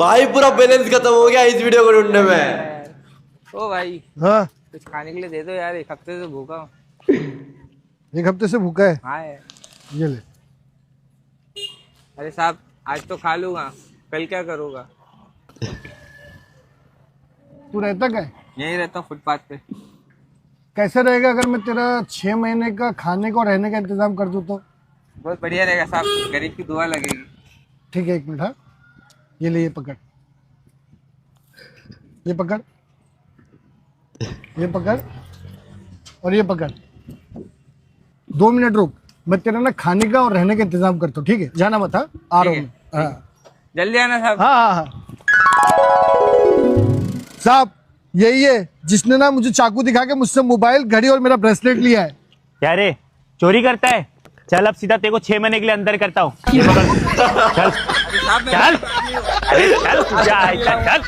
भाई पूरा बैलेंस खत्म हो गया इस वीडियो को ढूंढने में। ओ भाई हाँ कुछ खाने के लिए दे दो यार, एक हफ्ते से भूखा हूँ। एक हफ्ते से भूखा है। हाँ यार। ये ले। अरे साहब आज तो खा लूंगा, कल क्या करूँगा? तू रहता क्या है? यहीं रहता हूँ फुटपाथ पे। कैसे रहेगा अगर मैं तेरा 6 महीने का खाने का और रहने का इंतजाम कर दूं तो? बहुत बढ़िया रहेगा साहब, गरीब की दुआ लगेगी। ठीक है, 1 मिनट। हाँ ये ले, ये पकड़, ये पकड़, ये पकड़ और ये पकड़। 2 मिनट रुक, मैं तेरा ना खाने का और रहने का इंतजाम करता हूँ, ठीक है? जाना मत। हाँ आ रहा हूँ मैं। हाँ जल्दी आना साहब। हाँ हाँ हाँ। साहब यही है जिसने ना मुझे चाकू दिखा के मुझसे मोबाइल, घड़ी और मेरा ब्रेसलेट लिया है। क्या रे चोरी करता है? चल अब सीधा तेरे को 6 महीने के लिए अंदर करता हूँ। चल चल, अरे चल, चल